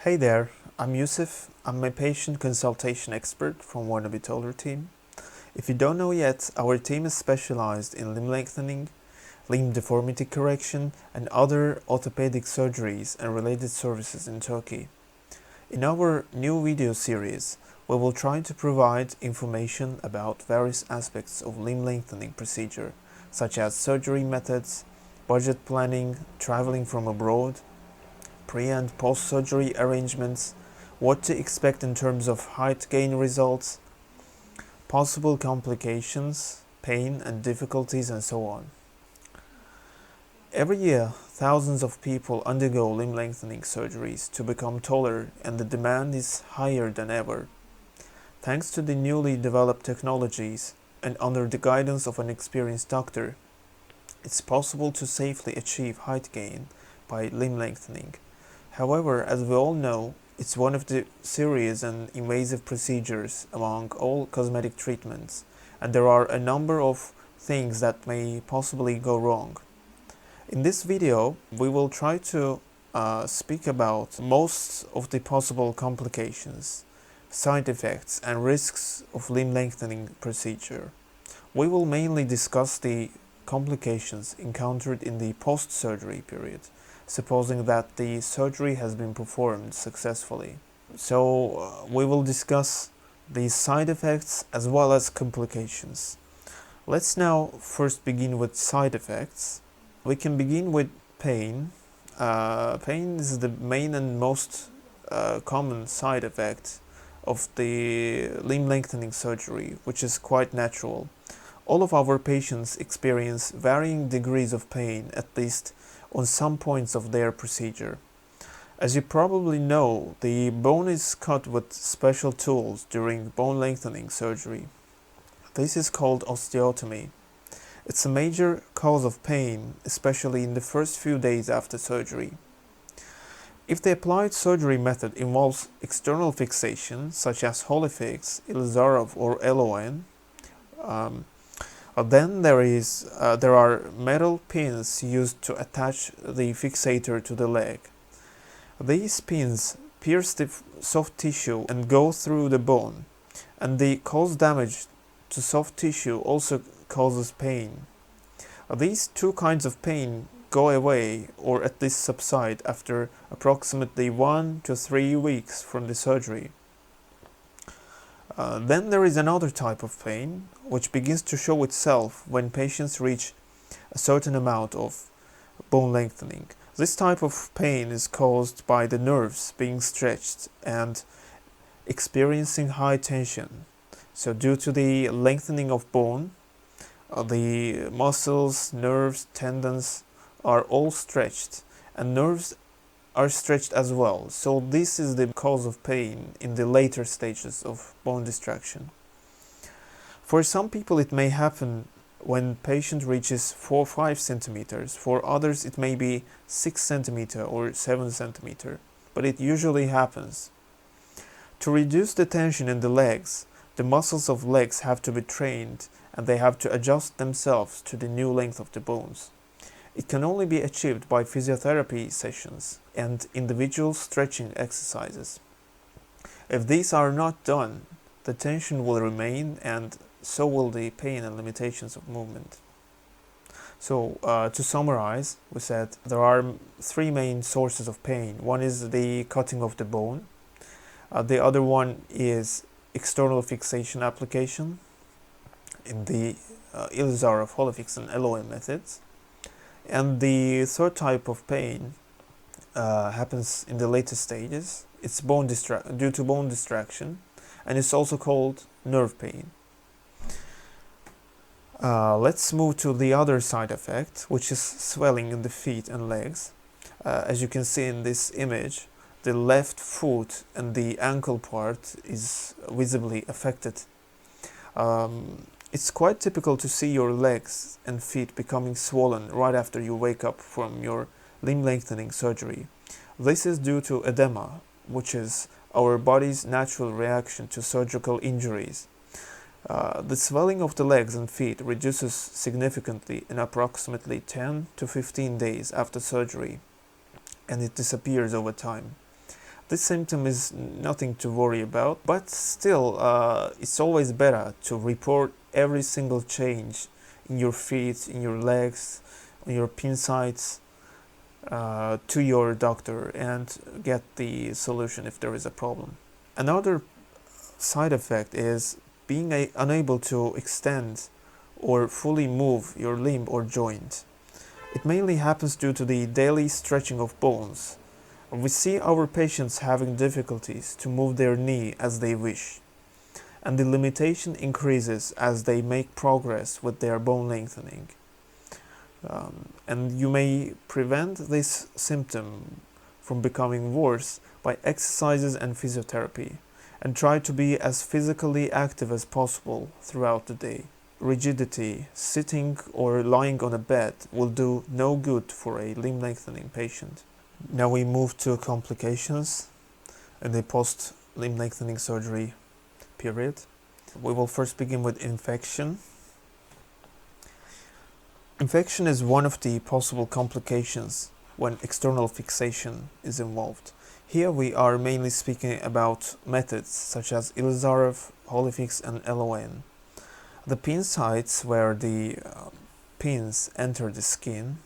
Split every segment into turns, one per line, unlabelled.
Hey there, I'm Yusif. I'm a patient consultation expert from Wannabetaller team. If you don't know yet, our team is specialized in limb lengthening, limb deformity correction, and other orthopedic surgeries and related services in Turkey. In our new video series, we will try to provide information about various aspects of limb lengthening procedure, such as surgery methods, budget planning, traveling from abroad, pre- and post-surgery arrangements, what to expect in terms of height gain results, possible complications, pain and difficulties, and so on. Every year, thousands of people undergo limb lengthening surgeries to become taller, and the demand is higher than ever. Thanks to the newly developed technologies and under the guidance of an experienced doctor, it's possible to safely achieve height gain by limb lengthening. However, as we all know, it's one of the serious and invasive procedures among all cosmetic treatments, and there are a number of things that may possibly go wrong. In this video, we will try to speak about most of the possible complications, side effects, and risks of limb lengthening procedure. We will mainly discuss the complications encountered in the post-surgery period, supposing that the surgery has been performed successfully. So we will discuss the side effects as well as complications. Let's now first begin with side effects. We can begin with pain. Pain is the main and most common side effect of the limb lengthening surgery, which is quite natural. All of our patients experience varying degrees of pain, at least on some points of their procedure. As you probably know, the bone is cut with special tools during bone lengthening surgery. This is called osteotomy. It's a major cause of pain, especially in the first few days after surgery. If the applied surgery method involves external fixation, such as Holifix, Ilizarov, or LON, then there are metal pins used to attach the fixator to the leg. These pins pierce the soft tissue and go through the bone, and they cause damage to soft tissue also causes pain. These two kinds of pain go away or at least subside after approximately 1 to 3 weeks from the surgery. Then there is another type of pain which begins to show itself when patients reach a certain amount of bone lengthening. This type of pain is caused by the nerves being stretched and experiencing high tension. So due to the lengthening of bone, the muscles, nerves, tendons are all stretched, and nerves are stretched as well. So this is the cause of pain in the later stages of bone destruction. For some people it may happen when patient reaches 4 or 5 centimeters. For others it may be 6 centimeter or 7 centimeter, but it usually happens. To reduce the tension in the legs, the muscles of legs have to be trained and they have to adjust themselves to the new length of the bones. It can only be achieved by physiotherapy sessions and individual stretching exercises. If these are not done, the tension will remain and so will the pain and limitations of movement. So to summarize, we said there are 3 main sources of pain. One is the cutting of the bone. The other one is external fixation application in the Ilizarov, Holifix, and LOM methods. And the third type of pain happens in the later stages. It's due to bone distraction, and it's also called nerve pain. Let's move to the other side effect, which is swelling in the feet and legs. As you can see in this image, the left foot and the ankle part is visibly affected. It's quite typical to see your legs and feet becoming swollen right after you wake up from your limb lengthening surgery. This is due to edema, which is our body's natural reaction to surgical injuries. The swelling of the legs and feet reduces significantly in approximately 10 to 15 days after surgery, and it disappears over time. This symptom is nothing to worry about, but still it's always better to report every single change in your feet, in your legs, on your pin sites to your doctor and get the solution if there is a problem. Another side effect is being unable to extend or fully move your limb or joint. It mainly happens due to the daily stretching of bones. We see our patients having difficulties to move their knee as they wish, and the limitation increases as they make progress with their bone lengthening. And you may prevent this symptom from becoming worse by exercises and physiotherapy, and try to be as physically active as possible throughout the day. Rigidity, sitting or lying on a bed will do no good for a limb lengthening patient. Now we move to complications in the post-limb lengthening surgery period. We will first begin with infection. Infection is one of the possible complications when external fixation is involved. Here we are mainly speaking about methods such as Ilizarov, Holifix and LON. The pin sites where the pins enter the skin,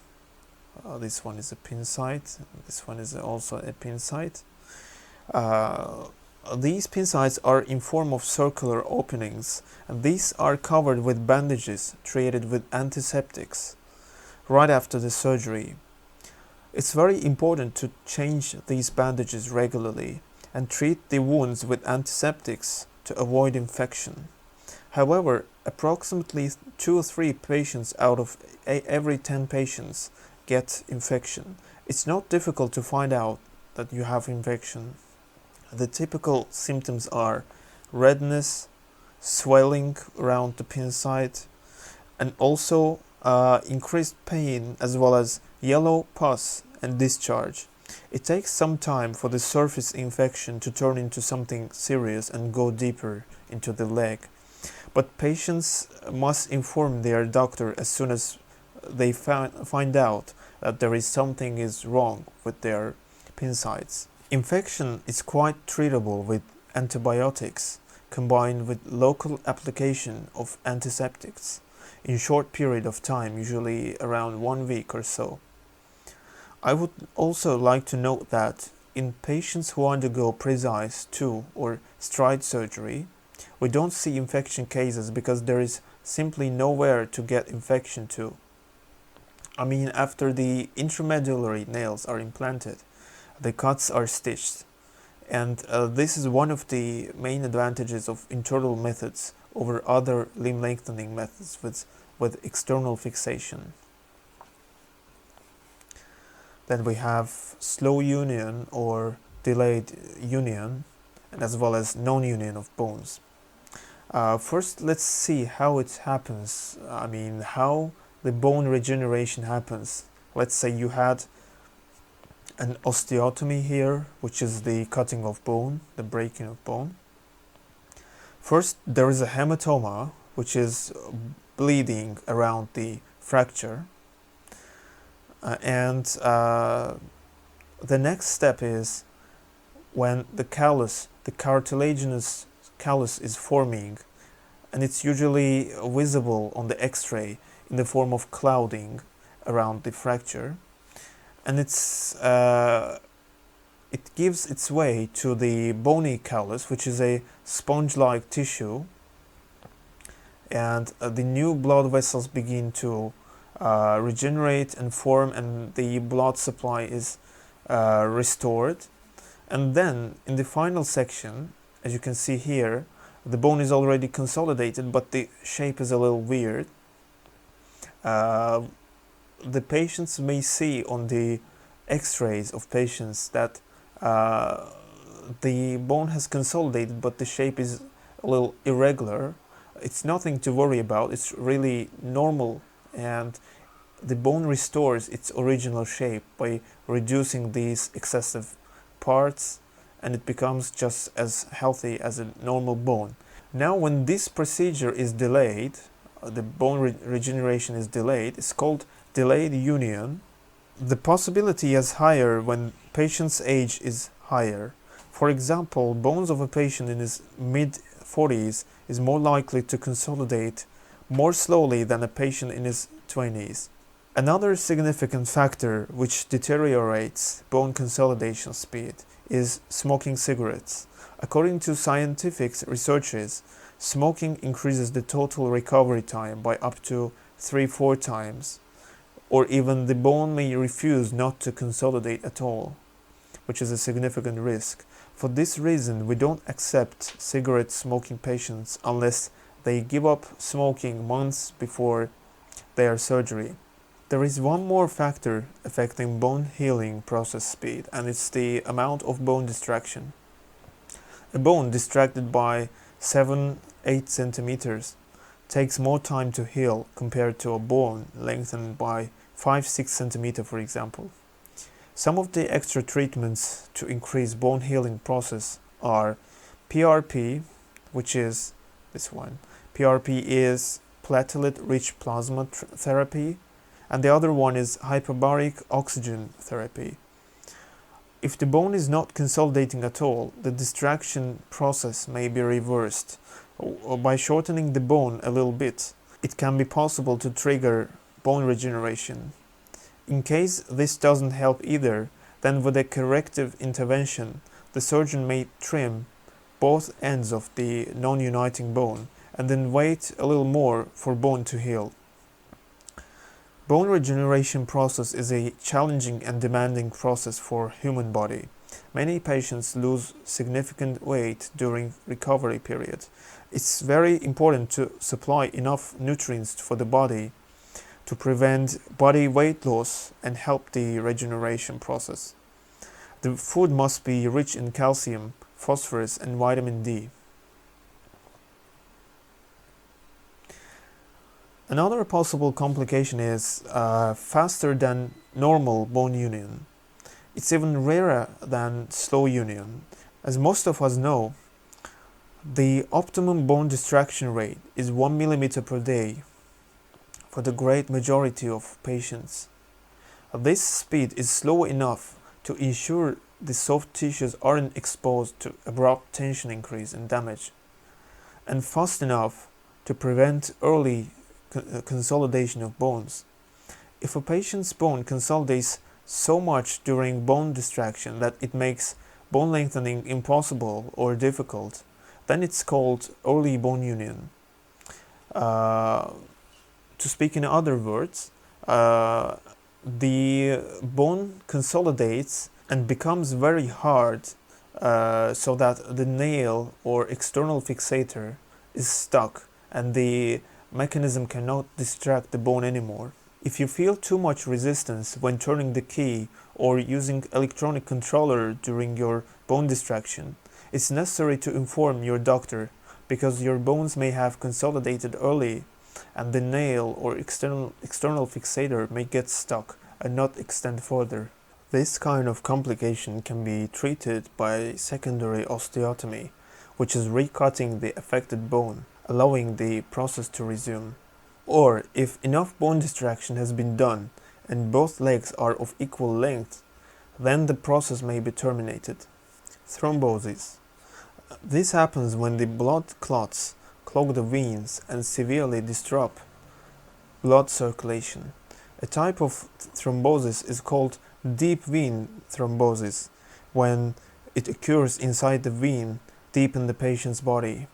this one is a pin site, this one is also a pin site. These pin sites are in form of circular openings, and these are covered with bandages treated with antiseptics right after the surgery. It's very important to change these bandages regularly and treat the wounds with antiseptics to avoid infection. However, approximately 2 or 3 patients out of every 10 patients get infection. It's not difficult to find out that you have infection. The typical symptoms are redness, swelling around the pin site, and also increased pain, as well as yellow pus and discharge. It takes some time for the surface infection to turn into something serious and go deeper into the leg. But patients must inform their doctor as soon as they find out that there is something is wrong with their pin sites. Infection is quite treatable with antibiotics combined with local application of antiseptics in short period of time, usually around 1 week or so. I would also like to note that in patients who undergo precise 2 or stride surgery, we don't see infection cases because there is simply nowhere to get infection to. I mean, after the intramedullary nails are implanted, the cuts are stitched, and this is one of the main advantages of internal methods over other limb lengthening methods with external fixation. Then we have slow union or delayed union, and as well as non-union of bones. First, let's see how it happens. I mean, how the bone regeneration happens. Let's say you had an osteotomy here, which is the cutting of bone, the breaking of bone. First, there is a hematoma, which is bleeding around the fracture. And the next step is when the callus, the cartilaginous callus is forming, and it's usually visible on the X-ray in the form of clouding around the fracture, and it gives its way to the bony callus, which is a sponge-like tissue, and the new blood vessels begin to regenerate and form, and the blood supply is restored. And then in the final section, as you can see here, the bone is already consolidated, but the shape is a little weird. The patients may see on the X-rays of patients that the bone has consolidated, but the shape is a little irregular. It's nothing to worry about. It's really normal, and the bone restores its original shape by reducing these excessive parts, and it becomes just as healthy as a normal bone. Now, when this procedure is delayed, the bone regeneration is delayed, it's called delayed union. The possibility is higher when patient's age is higher, For example, bones of a patient in his mid-40s is more likely to consolidate more slowly than a patient in his 20s. Another significant factor which deteriorates bone consolidation speed is smoking cigarettes. According to scientific researches, smoking increases the total recovery time by up to 3-4 times, or even the bone may refuse not to consolidate at all, which is a significant risk. For this reason, we don't accept cigarette smoking patients unless they give up smoking months before their surgery. There is one more factor affecting bone healing process speed, and it's the amount of bone distraction. A bone distracted by 7-8 centimeters takes more time to heal compared to a bone lengthened by 5-6 centimeters, for example. Some of the extra treatments to increase bone healing process are PRP, which is this one. PRP is platelet-rich plasma therapy, and the other one is hyperbaric oxygen therapy. If the bone is not consolidating at all, the distraction process may be reversed. By shortening the bone a little bit, it can be possible to trigger bone regeneration. In case this doesn't help either, then with a corrective intervention, the surgeon may trim both ends of the non-uniting bone and then wait a little more for bone to heal. Bone regeneration process is a challenging and demanding process for human body. Many patients lose significant weight during recovery period. It's very important to supply enough nutrients for the body to prevent body weight loss and help the regeneration process. The food must be rich in calcium, phosphorus, and vitamin D. Another possible complication is faster than normal bone union. It's even rarer than slow union. As most of us know, the optimum bone distraction rate is 1 millimeter per day for the great majority of patients. This speed is slow enough to ensure the soft tissues aren't exposed to abrupt tension increase and damage, and fast enough to prevent early consolidation of bones. If a patient's bone consolidates so much during bone distraction that it makes bone lengthening impossible or difficult, then it's called early bone union. To speak in other words, the bone consolidates and becomes very hard so that the nail or external fixator is stuck and the mechanism cannot distract the bone anymore. If you feel too much resistance when turning the key or using electronic controller during your bone distraction, it's necessary to inform your doctor because your bones may have consolidated early and the nail or external fixator may get stuck and not extend further. This kind of complication can be treated by secondary osteotomy, which is recutting the affected bone, allowing the process to resume. Or, if enough bone distraction has been done and both legs are of equal length, then the process may be terminated. Thrombosis. This happens when the blood clots clog the veins and severely disrupt blood circulation. A type of thrombosis is called deep vein thrombosis, when it occurs inside the vein deep in the patient's body.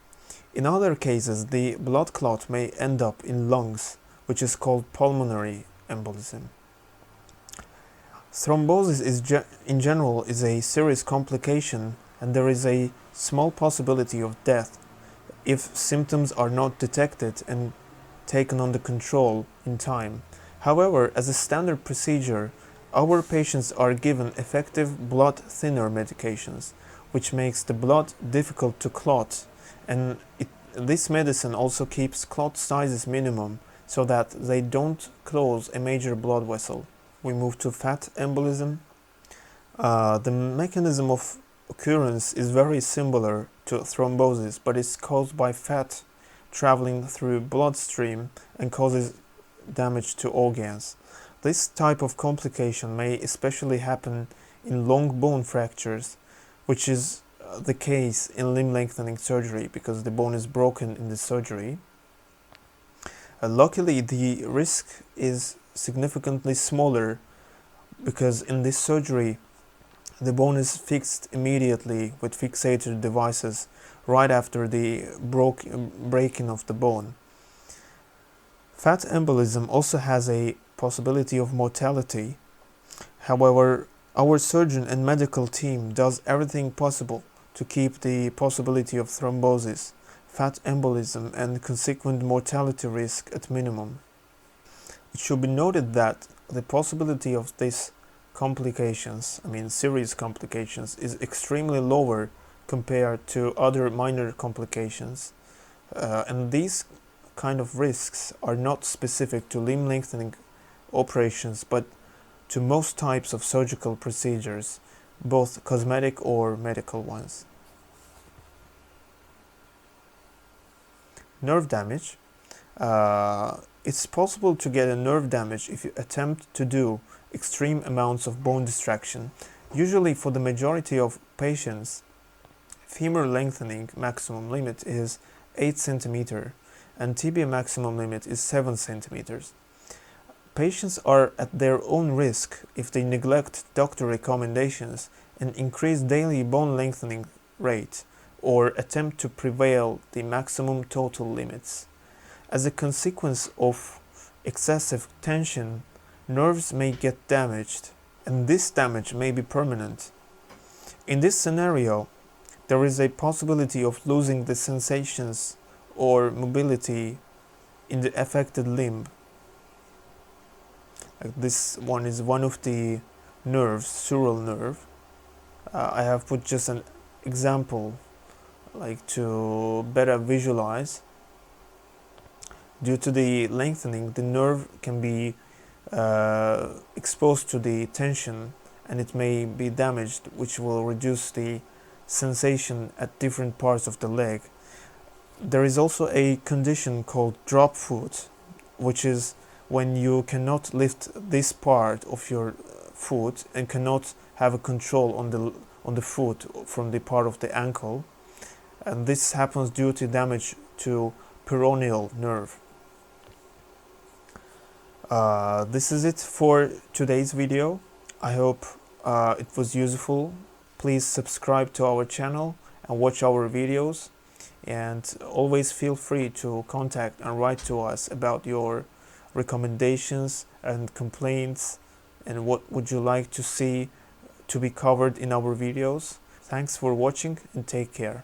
In other cases, the blood clot may end up in lungs, which is called pulmonary embolism. Thrombosis in general is a serious complication, and there is a small possibility of death if symptoms are not detected and taken under control in time. However, as a standard procedure, our patients are given effective blood thinner medications, which makes the blood difficult to clot, and this medicine also keeps clot sizes minimum so that they don't close a major blood vessel. We move to fat embolism. The mechanism of occurrence is very similar to thrombosis, but it's caused by fat traveling through bloodstream and causes damage to organs. This type of complication may especially happen in long bone fractures, which is the case in limb lengthening surgery because the bone is broken in the surgery. Luckily, the risk is significantly smaller because in this surgery the bone is fixed immediately with fixator devices right after the breaking of the bone. Fat embolism also has a possibility of mortality. However, our surgeon and medical team does everything possible to keep the possibility of thrombosis, fat embolism, and consequent mortality risk at minimum. It should be noted that the possibility of these complications, serious complications, is extremely lower compared to other minor complications. And these kind of risks are not specific to limb lengthening operations, but to most types of surgical procedures, both cosmetic or medical ones. Nerve damage. It's possible to get a nerve damage if you attempt to do extreme amounts of bone distraction. Usually for the majority of patients, femur lengthening maximum limit is 8 cm and tibia maximum limit is 7 cm. Patients are at their own risk if they neglect doctor recommendations and increase daily bone lengthening rate or attempt to prevail the maximum total limits. As a consequence of excessive tension, nerves may get damaged, and this damage may be permanent. In this scenario, there is a possibility of losing the sensations or mobility in the affected limb. This one is one of the nerves, sural nerve. I have put just an example to better visualize. Due to the lengthening, the nerve can be exposed to the tension and it may be damaged, which will reduce the sensation at different parts of the leg. There is also a condition called drop foot, which is when you cannot lift this part of your foot and cannot have a control on the foot from the part of the ankle, and this happens due to damage to peroneal nerve. This is it for today's video. I hope it was useful. Please subscribe to our channel and watch our videos, and always feel free to contact and write to us about your recommendations and complaints and what would you like to see to be covered in our videos. Thanks for watching and take care.